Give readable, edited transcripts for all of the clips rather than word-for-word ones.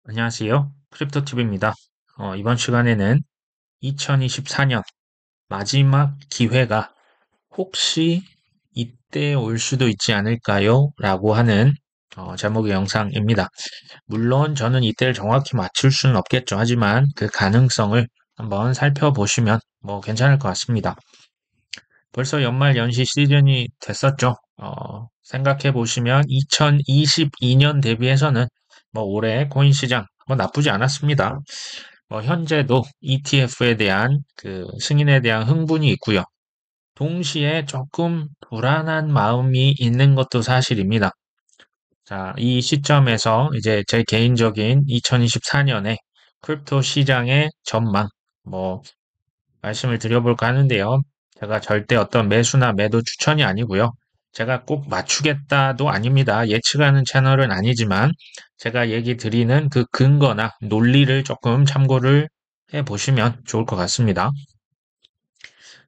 안녕하세요. 크립토TV입니다. 이번 시간에는 2024년 마지막 기회가 혹시 이때 올 수도 있지 않을까요? 라고 하는 제목의 영상입니다. 물론 저는 이때를 정확히 맞출 수는 없겠죠. 하지만 그 가능성을 한번 살펴보시면 뭐 괜찮을 것 같습니다. 벌써 연말 연시 시즌이 됐었죠. 생각해 보시면 2022년 대비해서는 뭐 올해 코인 시장 뭐 나쁘지 않았습니다. 뭐 현재도 ETF에 대한 그 승인에 대한 흥분이 있고요. 동시에 조금 불안한 마음이 있는 것도 사실입니다. 자, 이 시점에서 이제 제 개인적인 2024년에 크립토 시장의 전망, 뭐 말씀을 드려볼까 하는데요. 제가 절대 어떤 매수나 매도 추천이 아니고요. 제가 꼭 맞추겠다도 아닙니다. 예측하는 채널은 아니지만 제가 얘기 드리는 그 근거나 논리를 조금 참고를 해 보시면 좋을 것 같습니다.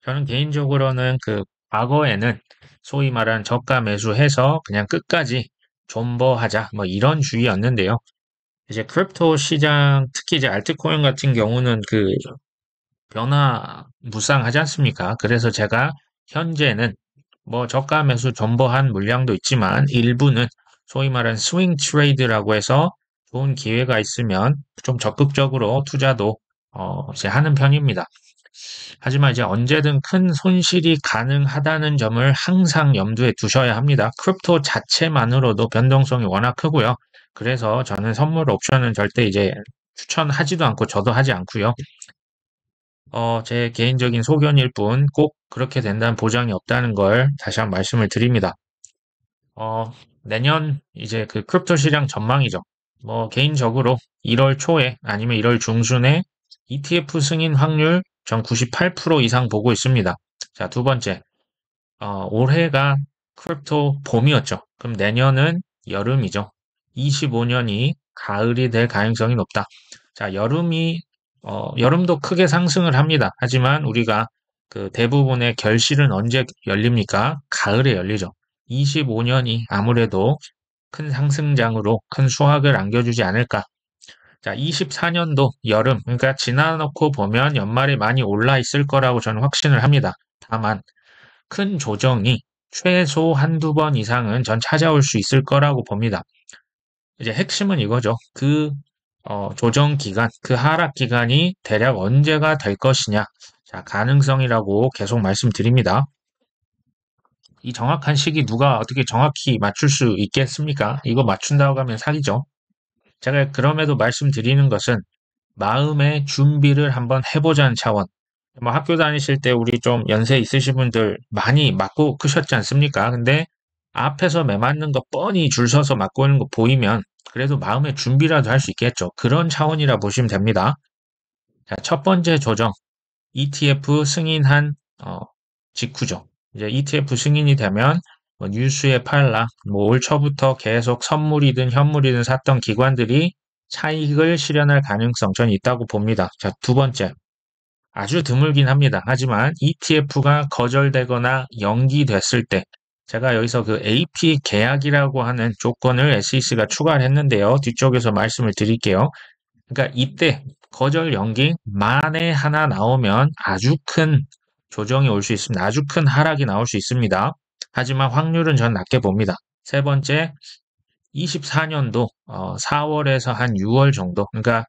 저는 개인적으로는 그 과거에는 소위 말하는 저가 매수해서 그냥 끝까지 존버하자 뭐 이런 주의였는데요. 이제 크립토 시장 특히 이제 알트코인 같은 경우는 그 변화무쌍하지 않습니까? 그래서 제가 현재는 뭐 저가 매수 존버한 물량도 있지만 일부는 소위 말하는 스윙 트레이드라고 해서 좋은 기회가 있으면 좀 적극적으로 투자도 이제 하는 편입니다. 하지만 이제 언제든 큰 손실이 가능하다는 점을 항상 염두에 두셔야 합니다. 크립토 자체만으로도 변동성이 워낙 크고요. 그래서 저는 선물 옵션은 절대 이제 추천하지도 않고 저도 하지 않고요. 제 개인적인 소견일 뿐 꼭 그렇게 된다는 보장이 없다는 걸 다시 한번 말씀을 드립니다. 내년 이제 그 크립토 시장 전망이죠. 뭐 개인적으로 1월 초에 아니면 1월 중순에 ETF 승인 확률 전 98% 이상 보고 있습니다. 자, 두 번째. 올해가 크립토 봄이었죠. 그럼 내년은 여름이죠. 25년이 가을이 될 가능성이 높다. 자, 여름도 크게 상승을 합니다. 하지만 우리가 그 대부분의 결실은 언제 열립니까? 가을에 열리죠. 25년이 아무래도 큰 상승장으로 큰 수확을 안겨주지 않을까. 자, 24년도 여름, 그러니까 지나놓고 보면 연말에 많이 올라 있을 거라고 저는 확신을 합니다. 다만, 큰 조정이 최소 한두 번 이상은 전 찾아올 수 있을 거라고 봅니다. 이제 핵심은 이거죠. 그 조정 기간, 그 하락 기간이 대략 언제가 될 것이냐. 자, 가능성이라고 계속 말씀드립니다. 이 정확한 시기 누가 어떻게 정확히 맞출 수 있겠습니까? 이거 맞춘다고 하면 사기죠. 제가 그럼에도 말씀드리는 것은 마음의 준비를 한번 해보자는 차원. 뭐 학교 다니실 때 우리 좀 연세 있으신 분들 많이 맞고 크셨지 않습니까? 근데 앞에서 매 맞는 거 뻔히 줄 서서 맞고 있는 거 보이면 그래도 마음의 준비라도 할 수 있겠죠. 그런 차원이라 보시면 됩니다. 자, 첫 번째 조정. ETF 승인한 직후죠. 이제 ETF 승인이 되면 뭐 뉴스에 팔라, 뭐 올 초부터 계속 선물이든 현물이든 샀던 기관들이 차익을 실현할 가능성 전 있다고 봅니다. 자, 두 번째. 아주 드물긴 합니다. 하지만 ETF가 거절되거나 연기됐을 때 제가 여기서 그 AP 계약이라고 하는 조건을 SEC가 추가를 했는데요. 뒤쪽에서 말씀을 드릴게요. 그러니까 이때 거절 연기 만에 하나 나오면 아주 큰 조정이 올 수 있습니다. 아주 큰 하락이 나올 수 있습니다. 하지만 확률은 전 낮게 봅니다. 세 번째, 24년도 4월에서 한 6월 정도, 그러니까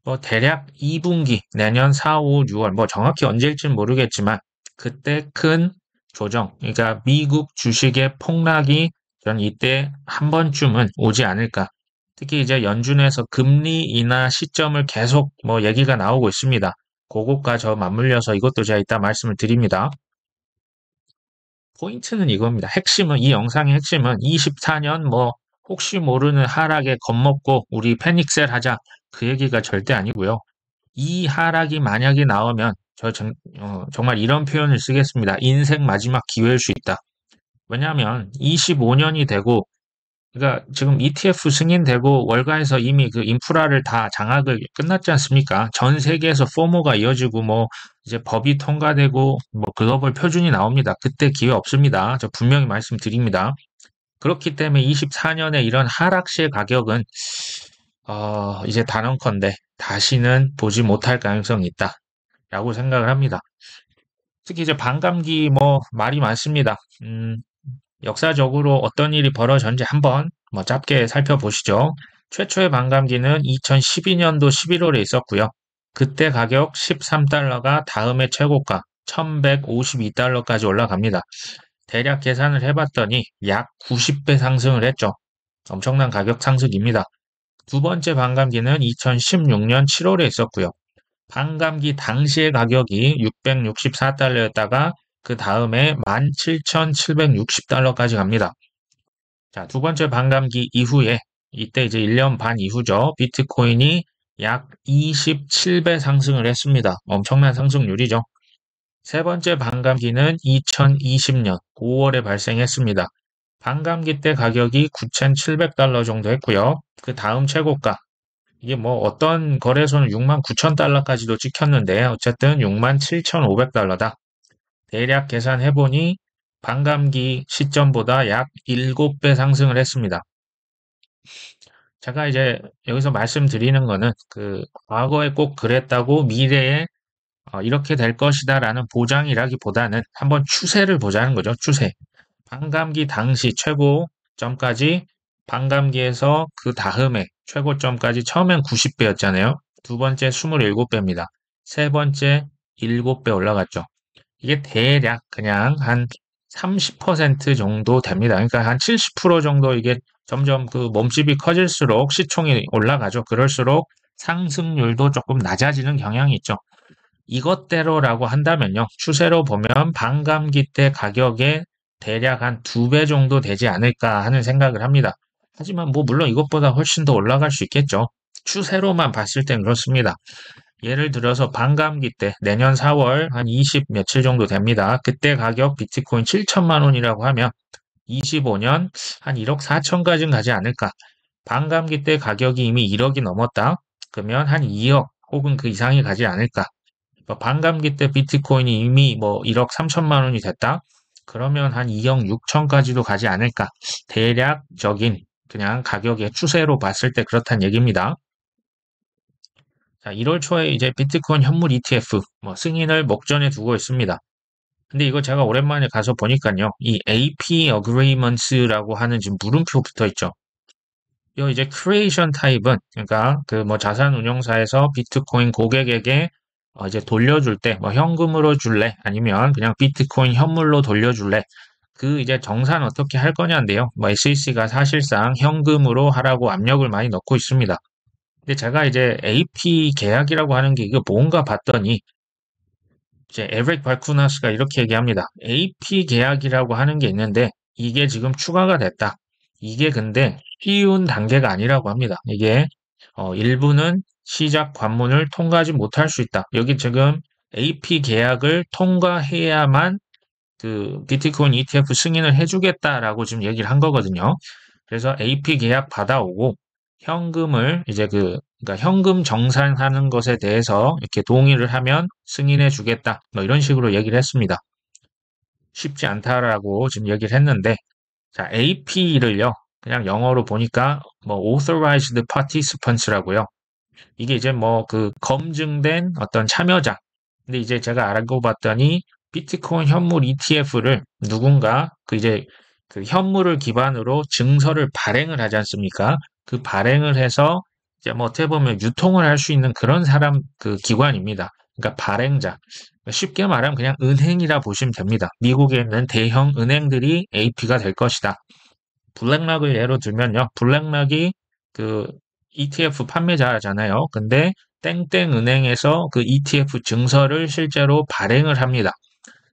뭐 대략 2분기, 내년 4, 5, 6월, 뭐 정확히 언제일지는 모르겠지만 그때 큰 조정, 그러니까 미국 주식의 폭락이 전 이때 한 번쯤은 오지 않을까. 특히 이제 연준에서 금리 인하 시점을 계속 뭐 얘기가 나오고 있습니다. 그것과 저 맞물려서 이것도 제가 이따 말씀을 드립니다. 포인트는 이겁니다. 핵심은, 이 영상의 핵심은 24년 뭐 혹시 모르는 하락에 겁먹고 우리 패닉셀 하자. 그 얘기가 절대 아니고요. 이 하락이 만약에 나오면 정말 이런 표현을 쓰겠습니다. 인생 마지막 기회일 수 있다. 왜냐하면 25년이 되고 그러니까 지금 ETF 승인되고 월가에서 이미 그 인프라를 다 장악을 끝났지 않습니까? 전 세계에서 포모가 이어지고 뭐 이제 법이 통과되고 뭐 글로벌 표준이 나옵니다. 그때 기회 없습니다. 저 분명히 말씀드립니다. 그렇기 때문에 24년에 이런 하락시의 가격은 이제 단언컨대 다시는 보지 못할 가능성이 있다라고 생각을 합니다. 특히 이제 반감기 뭐 말이 많습니다. 역사적으로 어떤 일이 벌어졌는지 한번 뭐 짧게 살펴보시죠. 최초의 반감기는 2012년도 11월에 있었고요. 그때 가격 13달러가 다음해 최고가 1152달러까지 올라갑니다. 대략 계산을 해봤더니 약 90배 상승을 했죠. 엄청난 가격 상승입니다. 두 번째 반감기는 2016년 7월에 있었고요. 반감기 당시의 가격이 664달러였다가 그 다음에 17,760달러까지 갑니다. 자, 두 번째 반감기 이후에 이때 이제 1년 반 이후죠. 비트코인이 약 27배 상승을 했습니다. 엄청난 상승률이죠. 세 번째 반감기는 2020년 5월에 발생했습니다. 반감기 때 가격이 9,700달러 정도 했고요. 그 다음 최고가 이게 뭐 어떤 거래소는 69,000달러까지도 찍혔는데 어쨌든 67,500달러다. 대략 계산해보니 반감기 시점보다 약 7배 상승을 했습니다. 제가 이제 여기서 말씀드리는 거는 그 과거에 꼭 그랬다고 미래에 이렇게 될 것이다라는 보장이라기보다는 한번 추세를 보자는 거죠. 추세. 반감기 당시 최고점까지 반감기에서 그 다음에 최고점까지 처음엔 90배였잖아요. 두 번째 27배입니다. 세 번째 7배 올라갔죠. 이게 대략 그냥 한 30% 정도 됩니다. 그러니까 한 70% 정도 이게 점점 그 몸집이 커질수록 시총이 올라가죠. 그럴수록 상승률도 조금 낮아지는 경향이 있죠. 이것대로라고 한다면요. 추세로 보면 반감기 때 가격에 대략 한 2배 정도 되지 않을까 하는 생각을 합니다. 하지만 뭐 물론 이것보다 훨씬 더 올라갈 수 있겠죠. 추세로만 봤을 땐 그렇습니다. 예를 들어서 반감기 때 내년 4월 한 20 며칠 정도 됩니다. 그때 가격 비트코인 7천만 원이라고 하면 25년 한 1억 4천까지는 가지 않을까. 반감기 때 가격이 이미 1억이 넘었다. 그러면 한 2억 혹은 그 이상이 가지 않을까. 반감기 때 비트코인이 이미 뭐 1억 3천만 원이 됐다. 그러면 한 2억 6천까지도 가지 않을까. 대략적인 그냥 가격의 추세로 봤을 때 그렇단 얘기입니다. 자, 1월 초에 이제 비트코인 현물 ETF 뭐 승인을 목전에 두고 있습니다. 근데 이거 제가 오랜만에 가서 보니까요. 이 AP Agreements라고 하는 지금 물음표 붙어 있죠. 이 이제 크리에이션 타입은 그러니까 그 뭐 자산 운용사에서 비트코인 고객에게 이제 돌려줄 때 뭐 현금으로 줄래 아니면 그냥 비트코인 현물로 돌려줄래 그 이제 정산 어떻게 할 거냐인데요. 뭐 SEC가 사실상 현금으로 하라고 압력을 많이 넣고 있습니다. 근데 제가 이제 AP 계약이라고 하는 게 이거 뭔가 봤더니 이제 에릭 발쿠나스가 이렇게 얘기합니다. AP 계약이라고 하는 게 있는데 이게 지금 추가가 됐다. 이게 근데 쉬운 단계가 아니라고 합니다. 이게 일부는 시작 관문을 통과하지 못할 수 있다. 여기 지금 AP 계약을 통과해야만 그 비트코인 ETF 승인을 해주겠다라고 지금 얘기를 한 거거든요. 그래서 AP 계약 받아오고 현금을 이제 그러니까 현금 정산하는 것에 대해서 이렇게 동의를 하면 승인해 주겠다. 뭐 이런 식으로 얘기를 했습니다. 쉽지 않다라고 지금 얘기를 했는데, 자, AP를요, 그냥 영어로 보니까 뭐 authorized participants라고요. 이게 이제 뭐 그 검증된 어떤 참여자. 근데 이제 제가 알고 봤더니 비트코인 현물 ETF를 누군가 그 이제 그 현물을 기반으로 증서를 발행을 하지 않습니까? 그 발행을 해서 이제 뭐 어떻게 보면 유통을 할 수 있는 그런 사람 그 기관입니다. 그러니까 발행자. 쉽게 말하면 그냥 은행이라 보시면 됩니다. 미국에 있는 대형 은행들이 AP가 될 것이다. 블랙락을 예로 들면요. 블랙락이 그 ETF 판매자잖아요. 근데 땡땡 은행에서 그 ETF 증서를 실제로 발행을 합니다.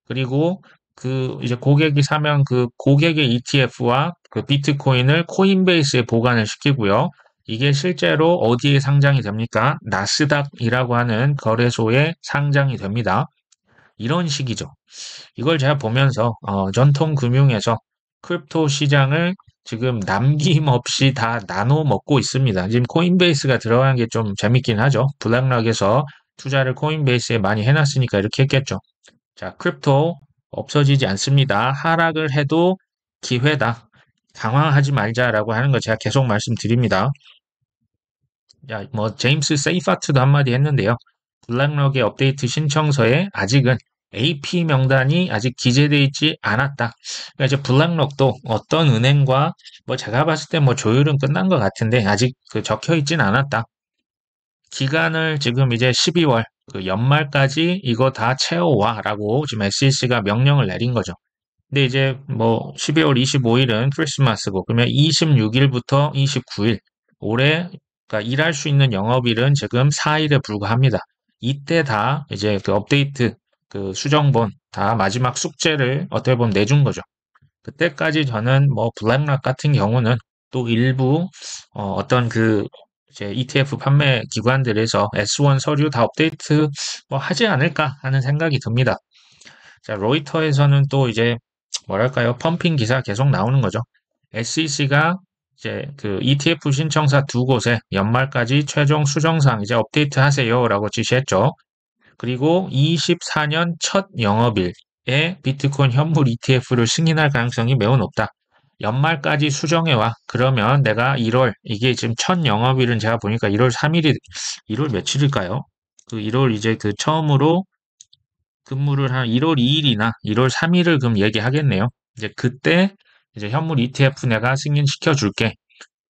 그리고 그 이제 고객이 사면 그 고객의 ETF와 그 비트코인을 코인베이스에 보관을 시키고요. 이게 실제로 어디에 상장이 됩니까? 나스닥이라고 하는 거래소에 상장이 됩니다. 이런 식이죠. 이걸 제가 보면서 전통 금융에서 크립토 시장을 지금 남김없이 다 나눠 먹고 있습니다. 지금 코인베이스가 들어간 게 좀 재밌긴 하죠. 블랙락에서 투자를 코인베이스에 많이 해놨으니까 이렇게 했겠죠. 자, 크립토 없어지지 않습니다. 하락을 해도 기회다. 당황하지 말자라고 하는 거 제가 계속 말씀드립니다. 야, 뭐 제임스 세이파트도 한마디 했는데요. 블랙록의 업데이트 신청서에 아직은 AP 명단이 아직 기재돼 있지 않았다. 그러니까 이제 블랙록도 어떤 은행과 뭐 제가 봤을 때 뭐 조율은 끝난 것 같은데 아직 그 적혀 있진 않았다. 기간을 지금 이제 12월 그 연말까지 이거 다 채워와라고 지금 SEC가 명령을 내린 거죠. 근데 이제 뭐 12월 25일은 크리스마스고 그러면 26일부터 29일 올해 그러니까 일할 수 있는 영업일은 지금 4일에 불과합니다. 이때 다 이제 그 업데이트 그 수정본 다 마지막 숙제를 어떻게 보면 내준 거죠. 그때까지 저는 뭐 블랙락 같은 경우는 또 일부 어떤 그 이제 ETF 판매 기관들에서 S1 서류 다 업데이트 뭐 하지 않을까 하는 생각이 듭니다. 자, 로이터에서는 또 이제 뭐랄까요? 펌핑 기사 계속 나오는 거죠. SEC가 이제 그 ETF 신청사 두 곳에 연말까지 최종 수정사항 이제 업데이트 하세요라고 지시했죠. 그리고 24년 첫 영업일에 비트코인 현물 ETF를 승인할 가능성이 매우 높다. 연말까지 수정해와. 그러면 내가 1월, 이게 지금 첫 영업일은 제가 보니까 1월 3일이, 1월 며칠일까요? 그 1월 이제 그 처음으로 근무를 한 1월 2일이나 1월 3일을 그럼 얘기하겠네요. 이제 그때 이제 현물 ETF 내가 승인시켜 줄게.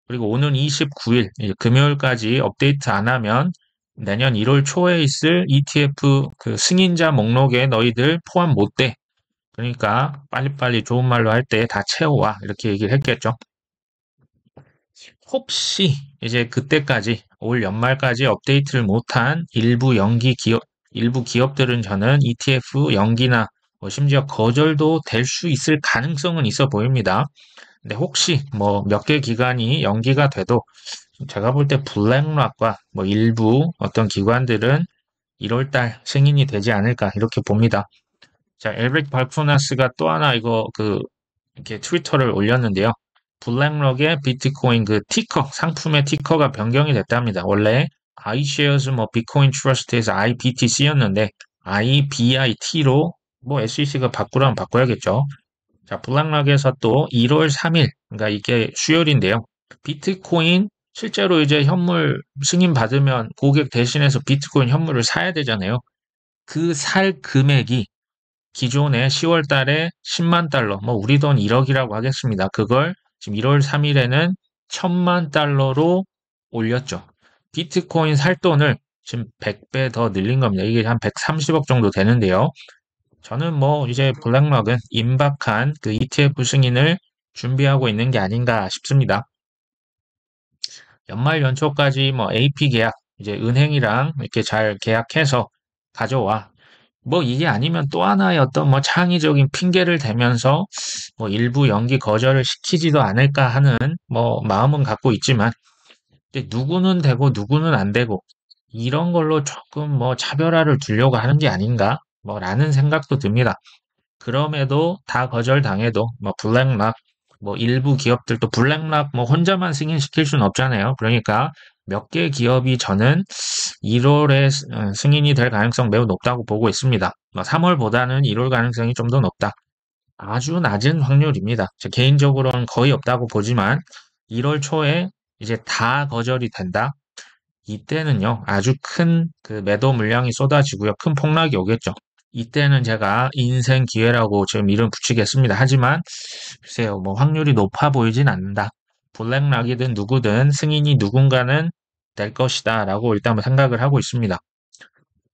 그리고 오는 29일 금요일까지 업데이트 안 하면 내년 1월 초에 있을 ETF 그 승인자 목록에 너희들 포함 못 돼. 그러니까 빨리빨리 좋은 말로 할 때 다 채워와. 이렇게 얘기를 했겠죠. 혹시 이제 그때까지 올 연말까지 업데이트를 못한 일부 기업들은 저는 ETF 연기나 뭐 심지어 거절도 될 수 있을 가능성은 있어 보입니다. 근데 혹시 뭐 몇 개 기간이 연기가 돼도 제가 볼 때 블랙락과 뭐 일부 어떤 기관들은 1월 달 승인이 되지 않을까 이렇게 봅니다. 자, 에릭 발푸나스가 또 하나 이거 그 이렇게 트위터를 올렸는데요. 블랙록의 비트코인 그 티커, 상품의 티커가 변경이 됐답니다. 원래 iShares 뭐 비트코인 트러스트에서 IBTC였는데 IBIT로 뭐 SEC가 바꾸라면 바꿔야겠죠. 자, 블랙록에서 또 1월 3일, 그러니까 이게 수요일인데요. 비트코인 실제로 이제 현물 승인 받으면 고객 대신해서 비트코인 현물을 사야 되잖아요. 그 살 금액이 기존에 10월 달에 10만 달러, 뭐 우리 돈 1억이라고 하겠습니다. 그걸 지금 1월 3일에는 1000만 달러로 올렸죠. 비트코인 살 돈을 지금 100배 더 늘린 겁니다. 이게 한 130억 정도 되는데요. 저는 뭐 이제 블랙록은 임박한 그 ETF 승인을 준비하고 있는 게 아닌가 싶습니다. 연말 연초까지 뭐 AP 계약, 이제 은행이랑 이렇게 잘 계약해서 가져와. 뭐 이게 아니면 또 하나의 어떤 뭐 창의적인 핑계를 대면서 뭐 일부 연기 거절을 시키지도 않을까 하는 뭐 마음은 갖고 있지만 근데 누구는 되고 누구는 안 되고 이런 걸로 조금 뭐 차별화를 두려고 하는 게 아닌가 뭐라는 생각도 듭니다. 그럼에도 다 거절당해도 뭐 블랙락 뭐 일부 기업들도 블랙락 뭐 혼자만 승인시킬 수는 없잖아요. 그러니까 몇 개 기업이 저는 1월에 승인이 될 가능성 매우 높다고 보고 있습니다. 3월보다는 1월 가능성이 좀 더 높다. 아주 낮은 확률입니다. 제 개인적으로는 거의 없다고 보지만 1월 초에 이제 다 거절이 된다. 이때는요, 아주 큰 그 매도 물량이 쏟아지고요. 큰 폭락이 오겠죠. 이때는 제가 인생 기회라고 지금 이름 붙이겠습니다. 하지만 글쎄요, 뭐 확률이 높아 보이진 않는다. 블랙락이든 누구든 승인이 누군가는 될 것이다라고 일단 뭐 생각을 하고 있습니다.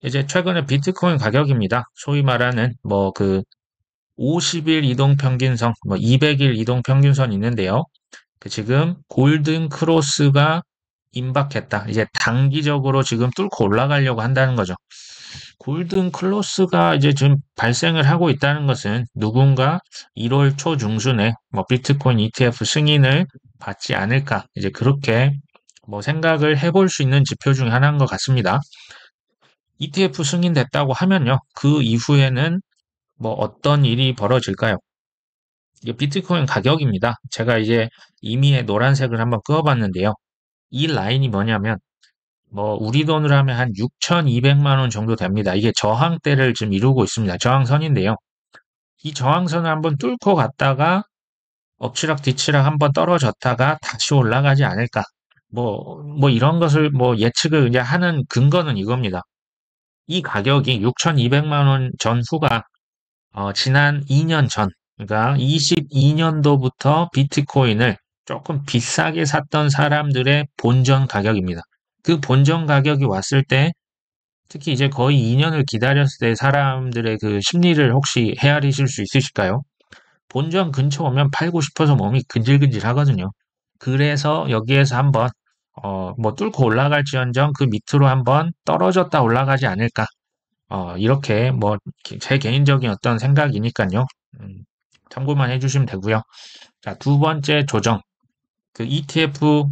이제 최근에 비트코인 가격입니다. 소위 말하는 뭐 그 50일 이동 평균선, 뭐 200일 이동 평균선 있는데요. 그 지금 골든 크로스가 임박했다. 이제 단기적으로 지금 뚫고 올라가려고 한다는 거죠. 골든 클로스가 이제 지금 발생을 하고 있다는 것은 누군가 1월 초 중순에 뭐 비트코인 ETF 승인을 받지 않을까 이제 그렇게 뭐 생각을 해볼 수 있는 지표 중에 하나인 것 같습니다. ETF 승인됐다고 하면요. 그 이후에는 뭐 어떤 일이 벌어질까요? 이게 비트코인 가격입니다. 제가 이제 이미의 노란색을 한번 그어봤는데요. 이 라인이 뭐냐면 뭐 우리 돈으로 하면 한 6,200만 원 정도 됩니다. 이게 저항대를 지금 이루고 있습니다. 저항선인데요. 이 저항선을 한번 뚫고 갔다가 엎치락 뒤치락 한번 떨어졌다가 다시 올라가지 않을까. 뭐 이런 것을 뭐 예측을 이제 하는 근거는 이겁니다. 이 가격이 6,200만 원 전후가 지난 2년 전, 그러니까 22년도부터 비트코인을 조금 비싸게 샀던 사람들의 본전 가격입니다. 그 본전 가격이 왔을 때, 특히 이제 거의 2년을 기다렸을 때 사람들의 그 심리를 혹시 헤아리실 수 있으실까요? 본전 근처 오면 팔고 싶어서 몸이 근질근질 하거든요. 그래서 여기에서 한번, 뭐 뚫고 올라갈지언정 그 밑으로 한번 떨어졌다 올라가지 않을까. 이렇게 뭐 제 개인적인 어떤 생각이니까요. 음, 참고만 해주시면 되고요. 자, 두 번째 조정. 그 ETF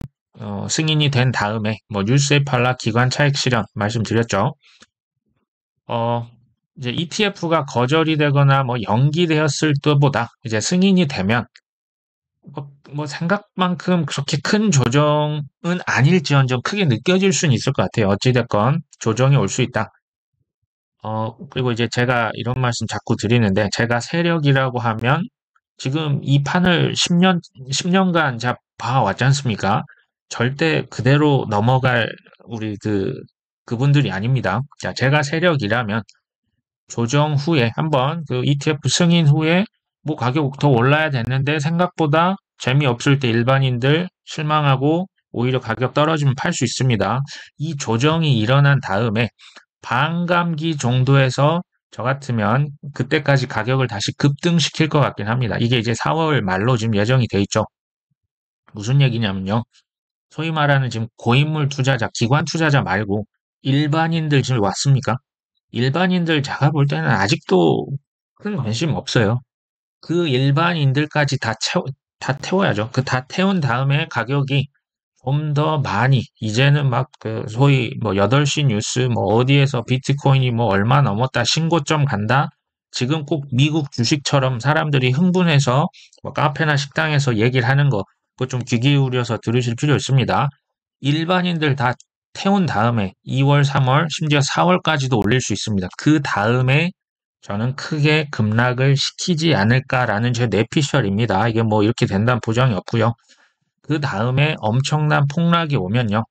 승인이 된 다음에 뭐 뉴스에 팔라 기관 차익 실현 말씀드렸죠. 어, 이제 ETF가 거절이 되거나 뭐 연기되었을 때보다 이제 승인이 되면 뭐 생각만큼 그렇게 큰 조정은 아닐지언정 크게 느껴질 수는 있을 것 같아요. 어찌됐건 조정이 올 수 있다. 그리고 이제 제가 이런 말씀 자꾸 드리는데, 제가 세력이라고 하면 지금 이 판을 10년간 자 봐왔지 않습니까? 절대 그대로 넘어갈 우리 그분들이 아닙니다. 자, 제가 세력이라면 조정 후에 한번 그 ETF 승인 후에 뭐 가격 더 올라야 되는데 생각보다 재미없을 때 일반인들 실망하고 오히려 가격 떨어지면 팔 수 있습니다. 이 조정이 일어난 다음에 반감기 정도에서 저 같으면 그때까지 가격을 다시 급등시킬 것 같긴 합니다. 이게 이제 4월 말로 지금 예정이 돼 있죠. 무슨 얘기냐면요. 소위 말하는 지금 고인물 투자자, 기관 투자자 말고 일반인들 지금 왔습니까? 일반인들 제가 볼 때는 아직도 큰 관심 없어요. 그 일반인들까지 다 태워야죠. 그 다 태운 다음에 가격이 좀 더 많이, 이제는 막 그 소위 뭐 8시 뉴스 뭐 어디에서 비트코인이 뭐 얼마 넘었다, 신고점 간다. 지금 꼭 미국 주식처럼 사람들이 흥분해서 뭐 카페나 식당에서 얘기를 하는 거, 그거 좀 귀 기울여서 들으실 필요 있습니다. 일반인들 다 태운 다음에 2월, 3월, 심지어 4월까지도 올릴 수 있습니다. 그 다음에 저는 크게 급락을 시키지 않을까라는 제 내피셜입니다. 이게 뭐 이렇게 된다는 보장이 없고요. 그 다음에 엄청난 폭락이 오면요.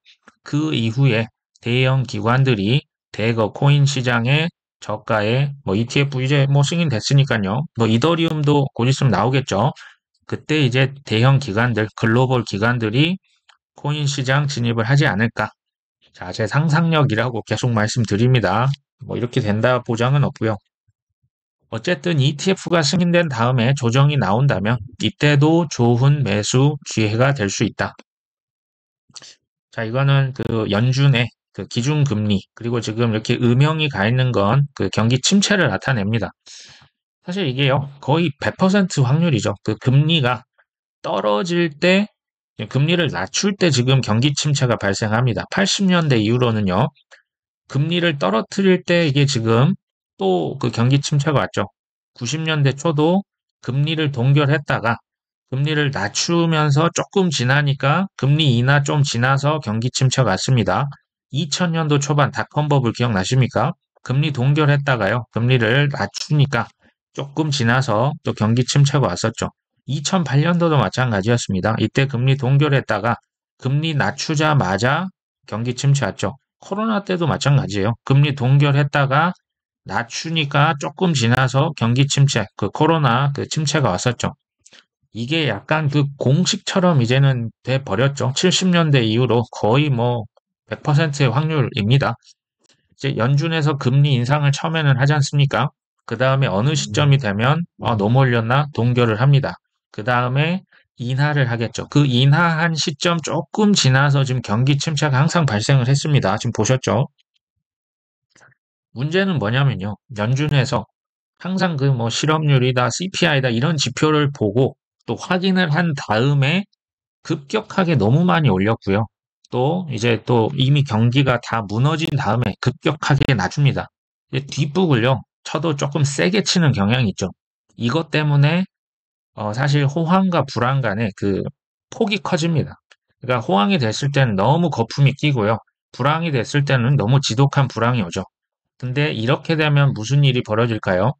그 이후에 대형 기관들이 대거 코인 시장에 저가에 뭐 ETF 이제 뭐 승인됐으니까요. 뭐 이더리움도 곧 있으면 나오겠죠. 그때 이제 대형 기관들, 글로벌 기관들이 코인 시장 진입을 하지 않을까. 자, 제 상상력이라고 계속 말씀드립니다. 뭐 이렇게 된다 보장은 없고요. 어쨌든 ETF가 승인된 다음에 조정이 나온다면 이때도 좋은 매수 기회가 될 수 있다. 자, 이거는 그 연준의 그 기준금리, 그리고 지금 이렇게 음영이 가 있는 건 그 경기 침체를 나타냅니다. 사실 이게요, 거의 100% 확률이죠. 그 금리가 떨어질 때, 금리를 낮출 때 지금 경기 침체가 발생합니다. 80년대 이후로는요, 금리를 떨어뜨릴 때 이게 지금 또 그 경기 침체가 왔죠. 90년대 초도 금리를 동결했다가 금리를 낮추면서 조금 지나니까 금리 인하 좀 지나서 경기 침체가 왔습니다. 2000년도 초반 닷컴 버블 기억나십니까? 금리 동결했다가요. 금리를 낮추니까 조금 지나서 또 경기 침체가 왔었죠. 2008년도도 마찬가지였습니다. 이때 금리 동결했다가 금리 낮추자마자 경기 침체 왔죠. 코로나 때도 마찬가지예요. 금리 동결했다가 낮추니까 조금 지나서 경기 침체, 그 코로나 그 침체가 왔었죠. 이게 약간 그 공식처럼 이제는 돼 버렸죠. 70년대 이후로 거의 뭐 100%의 확률입니다. 이제 연준에서 금리 인상을 처음에는 하지 않습니까? 그 다음에 어느 시점이 되면 너무 올렸나 동결을 합니다. 그 다음에 인하를 하겠죠. 그 인하한 시점 조금 지나서 지금 경기 침체가 항상 발생을 했습니다. 지금 보셨죠? 문제는 뭐냐면요. 연준에서 항상 그 뭐 실업률이다, CPI다 이런 지표를 보고 또 확인을 한 다음에 급격하게 너무 많이 올렸고요. 또 이제 또 이미 경기가 다 무너진 다음에 급격하게 낮춥니다. 뒷북을요, 쳐도 조금 세게 치는 경향이 있죠. 이것 때문에 사실 호황과 불안 간의 그 폭이 커집니다. 그러니까 호황이 됐을 때는 너무 거품이 끼고요. 불황이 됐을 때는 너무 지독한 불황이 오죠. 근데 이렇게 되면 무슨 일이 벌어질까요?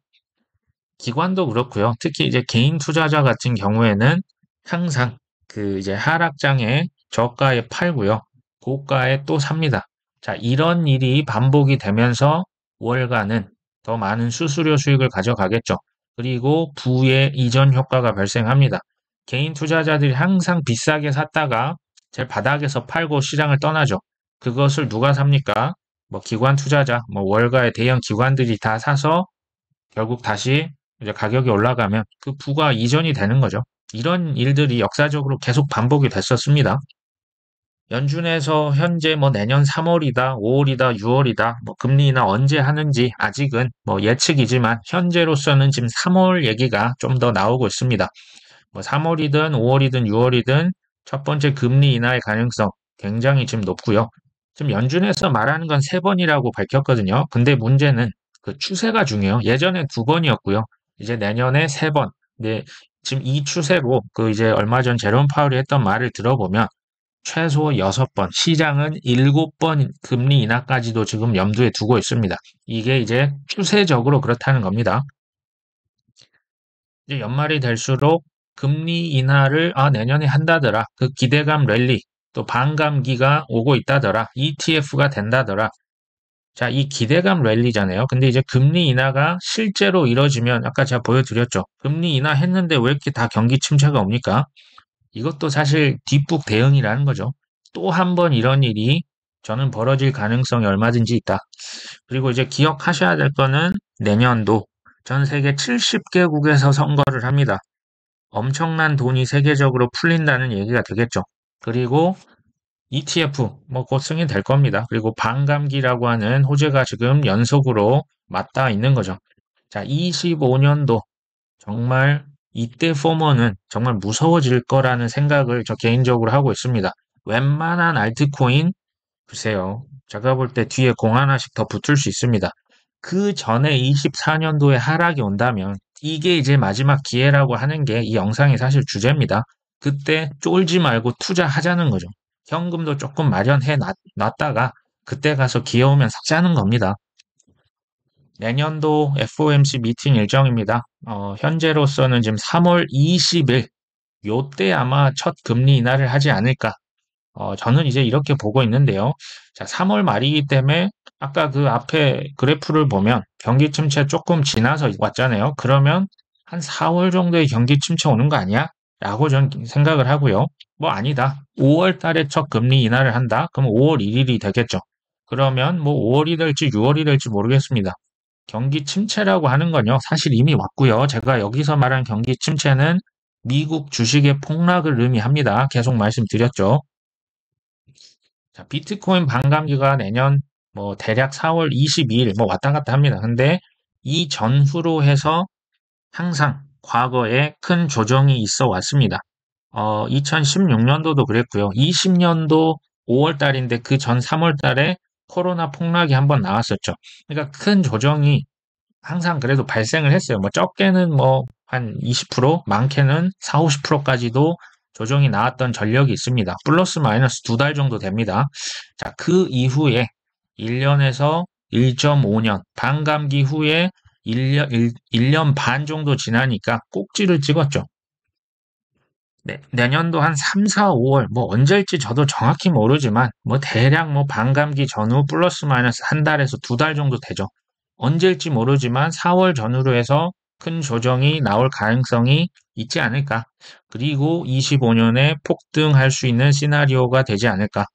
기관도 그렇고요. 특히 이제 개인 투자자 같은 경우에는 항상 그 이제 하락장에 저가에 팔고요. 고가에 또 삽니다. 자, 이런 일이 반복이 되면서 월가는 더 많은 수수료 수익을 가져가겠죠. 그리고 부의 이전 효과가 발생합니다. 개인 투자자들이 항상 비싸게 샀다가 제일 바닥에서 팔고 시장을 떠나죠. 그것을 누가 삽니까? 뭐 기관 투자자, 뭐 월가의 대형 기관들이 다 사서 결국 다시 이제 가격이 올라가면 그 부가 이전이 되는 거죠. 이런 일들이 역사적으로 계속 반복이 됐었습니다. 연준에서 현재 뭐 내년 3월이다, 5월이다, 6월이다, 뭐 금리 인하 언제 하는지 아직은 뭐 예측이지만 현재로서는 지금 3월 얘기가 좀 더 나오고 있습니다. 뭐 3월이든 5월이든 6월이든 첫 번째 금리 인하의 가능성 굉장히 지금 높고요. 지금 연준에서 말하는 건 3번이라고 밝혔거든요. 근데 문제는 그 추세가 중요해요. 예전에 2번이었고요. 이제 내년에 3번. 근데 지금 이 추세로 그 이제 얼마 전 제롬 파월이 했던 말을 들어보면 최소 6번, 시장은 7번 금리 인하까지도 지금 염두에 두고 있습니다. 이게 이제 추세적으로 그렇다는 겁니다. 이제 연말이 될수록 금리 인하를 내년에 한다더라. 그 기대감 랠리, 또 반감기가 오고 있다더라. ETF가 된다더라. 자, 이 기대감 랠리잖아요. 근데 이제 금리 인하가 실제로 이뤄지면 아까 제가 보여드렸죠. 금리 인하 했는데 왜 이렇게 다 경기 침체가 옵니까? 이것도 사실 뒷북 대응이라는 거죠. 또 한 번 이런 일이 저는 벌어질 가능성이 얼마든지 있다. 그리고 이제 기억하셔야 될 거는 내년도 전 세계 70개국에서 선거를 합니다. 엄청난 돈이 세계적으로 풀린다는 얘기가 되겠죠. 그리고 ETF 뭐 곧 승인될 겁니다. 그리고 반감기라고 하는 호재가 지금 연속으로 맞닿아 있는 거죠. 자, 25년도 정말 이때 포머는 정말 무서워질 거라는 생각을 저 개인적으로 하고 있습니다. 웬만한 알트코인 글쎄요. 제가 볼 때 뒤에 공 하나씩 더 붙을 수 있습니다. 그 전에 24년도에 하락이 온다면 이게 이제 마지막 기회라고 하는 게 이 영상이 사실 주제입니다. 그때 쫄지 말고 투자하자는 거죠. 현금도 조금 마련해 놨다가 그때 가서 기회 오면 사자는 겁니다. 내년도 FOMC 미팅 일정입니다. 현재로서는 지금 3월 20일 요때 아마 첫 금리 인하를 하지 않을까. 저는 이제 이렇게 보고 있는데요. 자, 3월 말이기 때문에 아까 그 앞에 그래프를 보면 경기 침체 조금 지나서 왔잖아요. 그러면 한 4월 정도의 경기 침체 오는 거 아니야? 라고 전 생각을 하고요. 뭐 아니다. 5월 달에 첫 금리 인하를 한다? 그럼 5월 1일이 되겠죠. 그러면 뭐 5월이 될지 6월이 될지 모르겠습니다. 경기 침체라고 하는 건요, 사실 이미 왔고요. 제가 여기서 말한 경기 침체는 미국 주식의 폭락을 의미합니다. 계속 말씀드렸죠. 자, 비트코인 반감기가 내년 뭐 대략 4월 22일 뭐 왔다 갔다 합니다. 근데 이 전후로 해서 항상 과거에 큰 조정이 있어 왔습니다. 2016년도도 그랬고요. 20년도 5월 달인데 그 전 3월 달에 코로나 폭락이 한번 나왔었죠. 그러니까 큰 조정이 항상 그래도 발생을 했어요. 뭐 적게는 뭐 한 20%, 많게는 4, 50%까지도 조정이 나왔던 전력이 있습니다. 플러스 마이너스 2달 정도 됩니다. 자, 그 이후에 1년에서 1.5년, 반감기 후에 1년 반 정도 지나니까 꼭지를 찍었죠. 네, 내년도 한 3, 4, 5월, 뭐 언제일지 저도 정확히 모르지만, 뭐 대략 뭐 반감기 전후 플러스 마이너스 한 달에서 2달 정도 되죠. 언제일지 모르지만 4월 전후로 해서 큰 조정이 나올 가능성이 있지 않을까. 그리고 25년에 폭등할 수 있는 시나리오가 되지 않을까.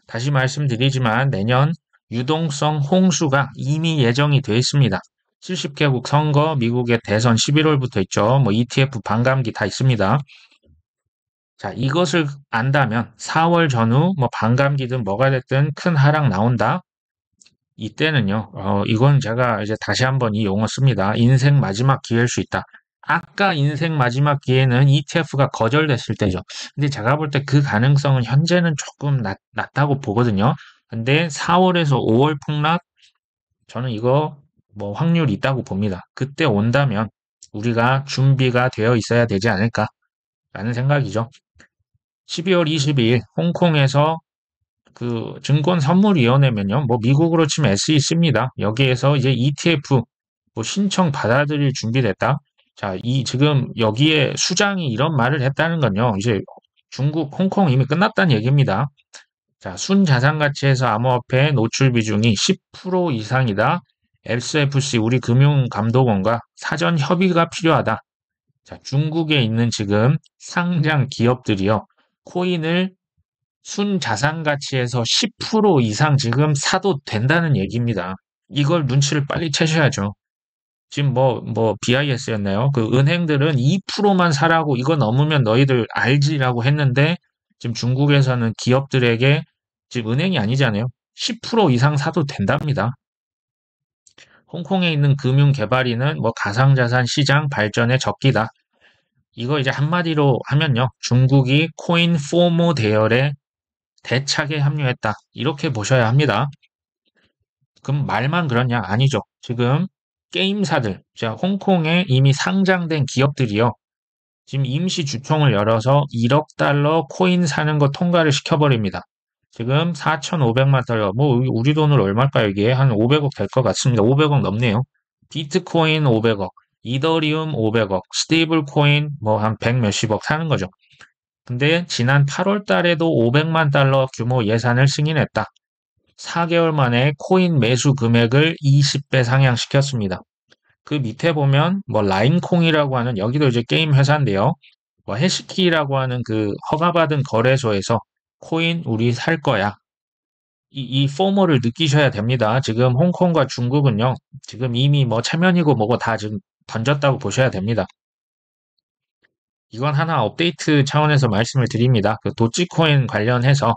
다시 말씀드리지만 내년 유동성 홍수가 이미 예정이 되어 있습니다. 70개국 선거, 미국의 대선 11월부터 있죠. 뭐 ETF 반감기 다 있습니다. 자, 이것을 안다면 4월 전후 뭐 반감기든 뭐가 됐든 큰 하락 나온다. 이때는요, 이건 제가 이제 다시 한번 이 용어 씁니다. 인생 마지막 기회일 수 있다. 아까 인생 마지막 기회는 ETF가 거절됐을 때죠. 근데 제가 볼 때 그 가능성은 현재는 조금 낮다고 보거든요. 근데 4월에서 5월 폭락, 저는 이거 뭐 확률이 있다고 봅니다. 그때 온다면 우리가 준비가 되어 있어야 되지 않을까라는 생각이죠. 12월 22일 홍콩에서 그 증권선물위원회면요, 뭐 미국으로 치면 SEC입니다. 여기에서 이제 ETF 뭐 신청 받아들일 준비됐다. 자, 이 지금 여기에 수장이 이런 말을 했다는 건요, 이제 중국 홍콩 이미 끝났다는 얘기입니다. 자, 순자산가치에서 암호화폐 노출 비중이 10% 이상이다. SFC 우리 금융감독원과 사전 협의가 필요하다. 자, 중국에 있는 지금 상장 기업들이요. 코인을 순자산 가치에서 10% 이상 지금 사도 된다는 얘기입니다. 이걸 눈치를 빨리 채셔야죠. 지금 BIS였나요? 그 은행들은 2%만 사라고 이거 넘으면 너희들 알지라고 했는데 지금 중국에서는 기업들에게 지금 은행이 아니잖아요. 10% 이상 사도 된답니다. 홍콩에 있는 금융개발인은 가상자산 시장 발전의 적기다. 이거 이제 한마디로 하면요. 중국이 코인 포모 대열에 대차게 합류했다. 이렇게 보셔야 합니다. 그럼 말만 그렇냐? 아니죠. 지금 게임사들, 자, 홍콩에 이미 상장된 기업들이요. 지금 임시 주총을 열어서 1억 달러 코인 사는 거 통과를 시켜버립니다. 지금 4,500만 달러, 우리 돈으로 얼마일까요, 이게? 한 500억 될 것 같습니다. 500억 넘네요. 비트코인 500억, 이더리움 500억, 스테이블 코인 한 100 몇십억 사는 거죠. 근데 지난 8월 달에도 500만 달러 규모 예산을 승인했다. 4개월 만에 코인 매수 금액을 20배 상향시켰습니다. 그 밑에 보면 라인콩이라고 하는 여기도 이제 게임 회사인데요. 해시키라고 하는 그 허가받은 거래소에서 코인 우리 살 거야. 이 포머를 느끼셔야 됩니다. 지금 홍콩과 중국은요. 지금 이미 체면이고 뭐고 다 지금 던졌다고 보셔야 됩니다. 이건 하나 업데이트 차원에서 말씀을 드립니다. 그 도치코인 관련해서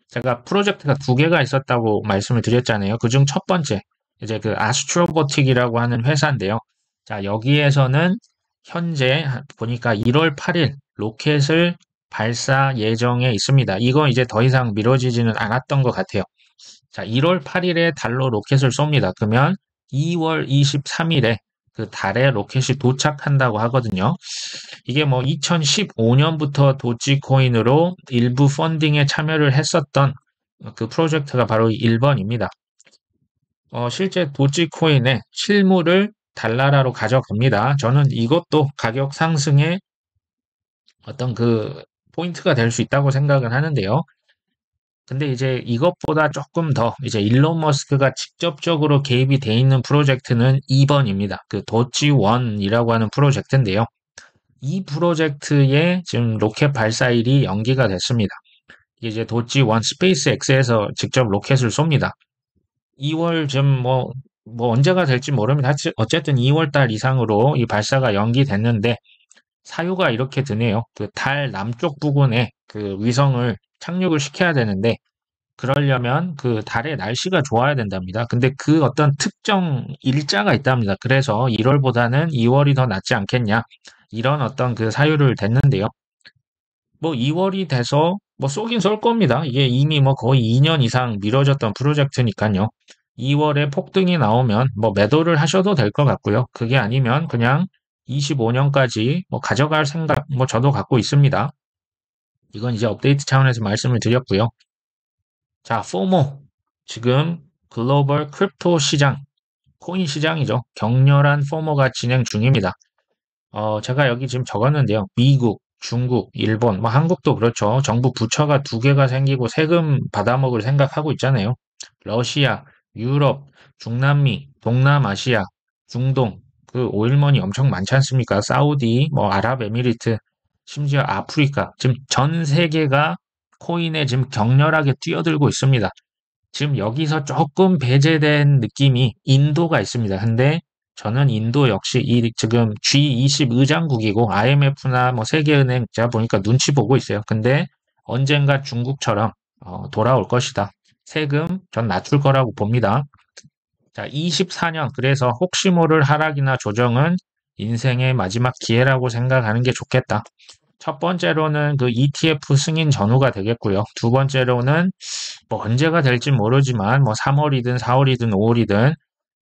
제가 프로젝트가 두 개가 있었다고 말씀을 드렸잖아요. 그중 첫 번째, 이제 그 아스트로보틱이라고 하는 회사인데요. 자, 여기에서는 현재 보니까 1월 8일 로켓을 발사 예정에 있습니다. 이거 이제 더 이상 미뤄지지는 않았던 것 같아요. 자, 1월 8일에 달로 로켓을 쏩니다. 그러면 2월 23일에 그 달에 로켓이 도착한다고 하거든요. 이게 2015년부터 도지코인으로 일부 펀딩에 참여를 했었던 그 프로젝트가 바로 1번입니다. 실제 도지코인의 실물을 달나라로 가져갑니다. 저는 이것도 가격 상승의 어떤 그 포인트가 될 수 있다고 생각은 하는데요. 근데 이제 이것보다 조금 더 이제 일론 머스크가 직접적으로 개입이 돼 있는 프로젝트는 2번입니다. 그 도지원이라고 하는 프로젝트인데요. 이 프로젝트의 지금 로켓 발사일이 연기가 됐습니다. 이게 이제 도지원 스페이스X에서 직접 로켓을 쏩니다. 2월 지금 언제가 될지 모릅니다. 어쨌든 2월 달 이상으로 이 발사가 연기됐는데 사유가 이렇게 드네요. 그 달 남쪽 부근에 그 위성을 착륙을 시켜야 되는데 그러려면 그 달의 날씨가 좋아야 된답니다. 근데 그 어떤 특정 일자가 있답니다. 그래서 1월보다는 2월이 더 낫지 않겠냐. 이런 어떤 그 사유를 댔는데요. 2월이 돼서 쏘긴 쏠 겁니다. 이게 이미 거의 2년 이상 미뤄졌던 프로젝트니까요. 2월에 폭등이 나오면 매도를 하셔도 될 것 같고요. 그게 아니면 그냥 25년까지 가져갈 생각 저도 갖고 있습니다. 이건 이제 업데이트 차원에서 말씀을 드렸고요. 자, 포모. 지금 글로벌 크립토 시장, 코인 시장이죠. 격렬한 포모가 진행 중입니다. 제가 여기 지금 적었는데요. 미국, 중국, 일본, 한국도 그렇죠. 정부 부처가 두 개가 생기고 세금 받아먹을 생각하고 있잖아요. 러시아, 유럽, 중남미, 동남아시아, 중동, 그 오일머니 엄청 많지 않습니까? 사우디, 아랍에미리트, 심지어 아프리카, 지금 전 세계가 코인에 지금 격렬하게 뛰어들고 있습니다. 지금 여기서 조금 배제된 느낌이 인도가 있습니다. 근데 저는 인도 역시 지금 G20 의장국이고 IMF나 세계은행 제가 보니까 눈치 보고 있어요. 근데 언젠가 중국처럼 돌아올 것이다. 세금 전 낮출 거라고 봅니다. 자, 24년 그래서 혹시 모를 하락이나 조정은 인생의 마지막 기회라고 생각하는 게 좋겠다. 첫 번째로는 그 ETF 승인 전후가 되겠고요. 두 번째로는 언제가 될지 모르지만 3월이든 4월이든 5월이든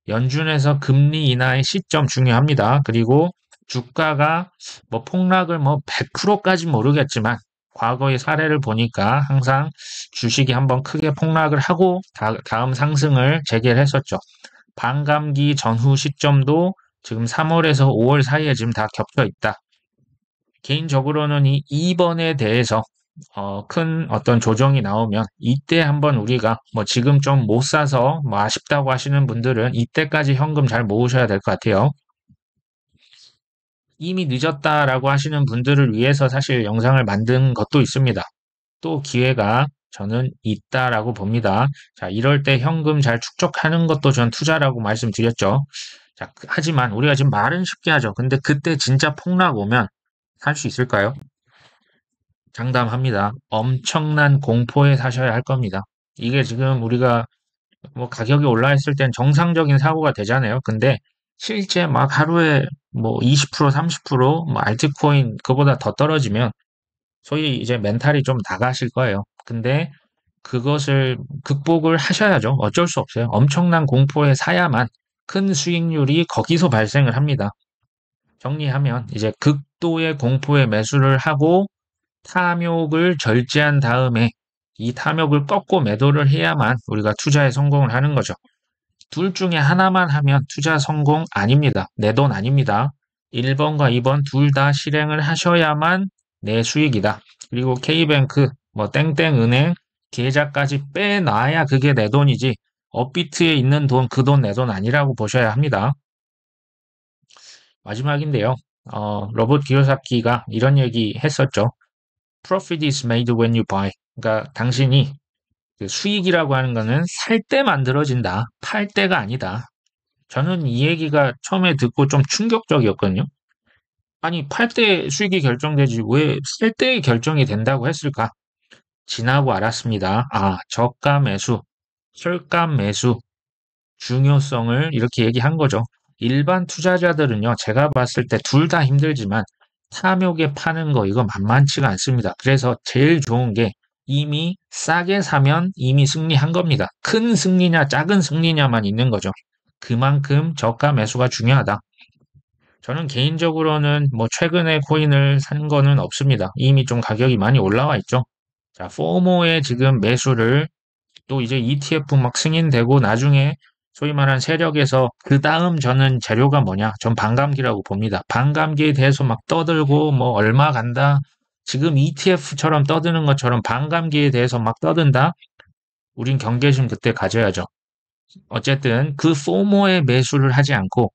연준에서 금리 인하의 시점 중요합니다. 그리고 주가가 폭락을 100%까지 모르겠지만 과거의 사례를 보니까 항상 주식이 한번 크게 폭락을 하고 다음 상승을 재개했었죠. 반감기 전후 시점도 지금 3월에서 5월 사이에 지금 다 겹쳐 있다. 개인적으로는 이 2번에 대해서 큰 어떤 조정이 나오면 이때 한번 우리가 뭐 지금 좀 못 사서 뭐 아쉽다고 하시는 분들은 이때까지 현금 잘 모으셔야 될 것 같아요. 이미 늦었다라고 하시는 분들을 위해서 사실 영상을 만든 것도 있습니다. 또 기회가 저는 있다라고 봅니다. 자, 이럴 때 현금 잘 축적하는 것도 전 투자라고 말씀드렸죠. 자, 하지만 우리가 지금 말은 쉽게 하죠. 근데 그때 진짜 폭락 오면 살 수 있을까요? 장담합니다. 엄청난 공포에 사셔야 할 겁니다. 이게 지금 우리가 뭐 가격이 올라 있을 땐 정상적인 사고가 되잖아요. 근데 실제 막 하루에 뭐 20%, 30%뭐 알트코인 그보다 더 떨어지면 소위 이제 멘탈이 좀 나가실 거예요. 근데 그것을 극복을 하셔야죠. 어쩔 수 없어요. 엄청난 공포에 사야만 큰 수익률이 거기서 발생을 합니다. 정리하면 이제 극도의 공포에 매수를 하고 탐욕을 절제한 다음에 이 탐욕을 꺾고 매도를 해야만 우리가 투자에 성공을 하는 거죠. 둘 중에 하나만 하면 투자 성공 아닙니다. 내 돈 아닙니다. 1번과 2번 둘 다 실행을 하셔야만 내 수익이다. 그리고 K뱅크, 뭐 땡땡은행 계좌까지 빼놔야 그게 내 돈이지. 업비트에 있는 돈, 그 돈 내 돈 아니라고 보셔야 합니다. 마지막인데요. 로버트 기요사키가 이런 얘기 했었죠. Profit is made when you buy. 그러니까 당신이 그 수익이라고 하는 거는 살 때 만들어진다. 팔 때가 아니다. 저는 이 얘기가 처음에 듣고 좀 충격적이었거든요. 아니, 팔 때 수익이 결정되지 왜 살 때 결정이 된다고 했을까? 지나고 알았습니다. 아, 저가 매수, 철가 매수 중요성을 이렇게 얘기한 거죠. 일반 투자자들은요, 제가 봤을 때 둘 다 힘들지만 탐욕에 파는 거 이거 만만치가 않습니다. 그래서 제일 좋은 게 이미 싸게 사면 이미 승리한 겁니다. 큰 승리냐 작은 승리냐만 있는 거죠. 그만큼 저가 매수가 중요하다. 저는 개인적으로는 뭐 최근에 코인을 산 거는 없습니다. 이미 좀 가격이 많이 올라와 있죠. 자, 포모의 지금 매수를 또 이제 ETF 막 승인되고 나중에 소위 말한 세력에서 그 다음 저는 재료가 뭐냐? 전 반감기라고 봅니다. 반감기에 대해서 막 떠들고 뭐 얼마 간다. 지금 ETF처럼 떠드는 것처럼 반감기에 대해서 막 떠든다. 우린 경계심 그때 가져야죠. 어쨌든 그 포모의 매수를 하지 않고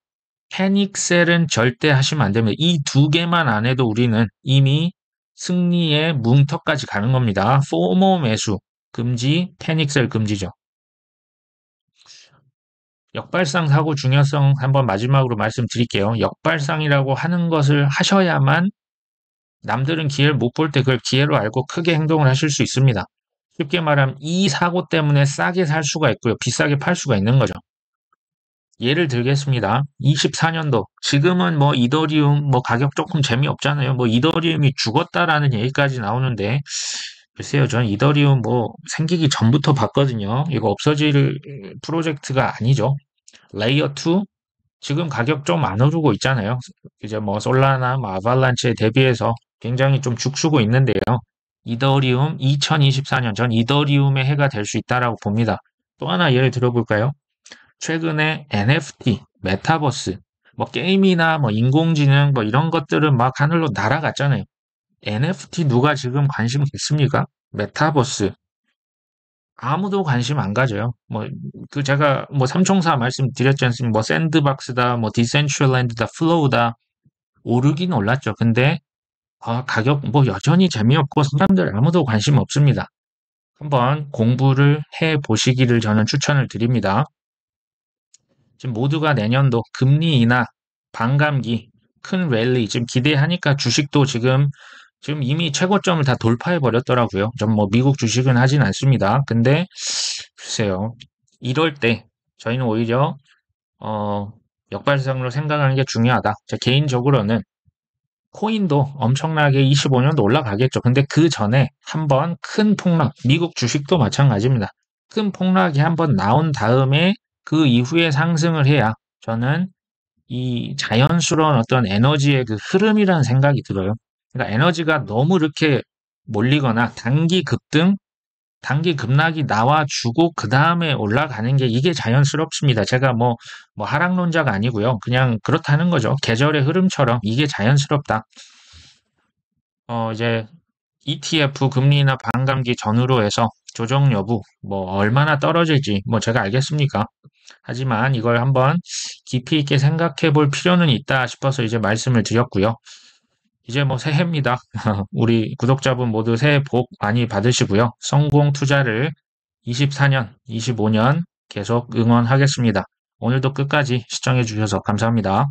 패닉셀은 절대 하시면 안 됩니다. 이 두 개만 안 해도 우리는 이미 승리의 뭉터까지 가는 겁니다. 포모 매수 금지, 패닉셀 금지죠. 역발상 사고 중요성 한번 마지막으로 말씀드릴게요. 역발상이라고 하는 것을 하셔야만 남들은 기회를 못 볼 때 그걸 기회로 알고 크게 행동을 하실 수 있습니다. 쉽게 말하면 이 사고 때문에 싸게 살 수가 있고요. 비싸게 팔 수가 있는 거죠. 예를 들겠습니다. 24년도 지금은 뭐 이더리움 뭐 가격 조금 재미없잖아요. 뭐 이더리움이 죽었다라는 얘기까지 나오는데 글쎄요. 전 이더리움 뭐 생기기 전부터 봤거든요. 이거 없어질 프로젝트가 아니죠. 레이어 2 지금 가격 좀 안 오르고 있잖아요. 이제 뭐 솔라나 뭐 아발란치에 대비해서 굉장히 좀 죽쓰고 있는데요. 이더리움 2024년 전 이더리움의 해가 될 수 있다라고 봅니다. 또 하나 예를 들어볼까요? 최근에 NFT, 메타버스, 뭐 게임이나 뭐 인공지능 뭐 이런 것들은 막 하늘로 날아갔잖아요. NFT 누가 지금 관심 있습니까? 메타버스 아무도 관심 안 가져요. 뭐 그 제가 뭐 삼총사 말씀드렸지 않습니까? 뭐 샌드박스다, 뭐 디센트럴랜드다, 플로우다 오르긴 올랐죠. 근데 가격 뭐 여전히 재미없고 사람들 아무도 관심 없습니다. 한번 공부를 해 보시기를 저는 추천을 드립니다. 지금 모두가 내년도 금리 인하, 반감기, 큰 랠리 지금 기대하니까 주식도 지금 이미 최고점을 다 돌파해 버렸더라고요. 전 뭐 미국 주식은 하진 않습니다. 근데 글쎄요. 이럴 때 저희는 오히려 어, 역발상으로 생각하는 게 중요하다. 제 개인적으로는 코인도 엄청나게 25년도 올라가겠죠. 근데 그 전에 한번 큰 폭락, 미국 주식도 마찬가지입니다. 큰 폭락이 한번 나온 다음에 그 이후에 상승을 해야 저는 이 자연스러운 어떤 에너지의 그 흐름이라는 생각이 들어요. 그러니까 에너지가 너무 이렇게 몰리거나 단기 급락이 나와주고 그 다음에 올라가는 게 이게 자연스럽습니다. 제가 뭐 하락론자가 아니고요. 그냥 그렇다는 거죠. 계절의 흐름처럼 이게 자연스럽다. 이제 ETF 금리나 반감기 전후로 해서 조정 여부, 뭐 얼마나 떨어질지 뭐 제가 알겠습니까? 하지만 이걸 한번 깊이 있게 생각해 볼 필요는 있다 싶어서 이제 말씀을 드렸고요. 이제 뭐 새해입니다. 우리 구독자분 모두 새해 복 많이 받으시고요. 성공 투자를 24년, 25년 계속 응원하겠습니다. 오늘도 끝까지 시청해 주셔서 감사합니다.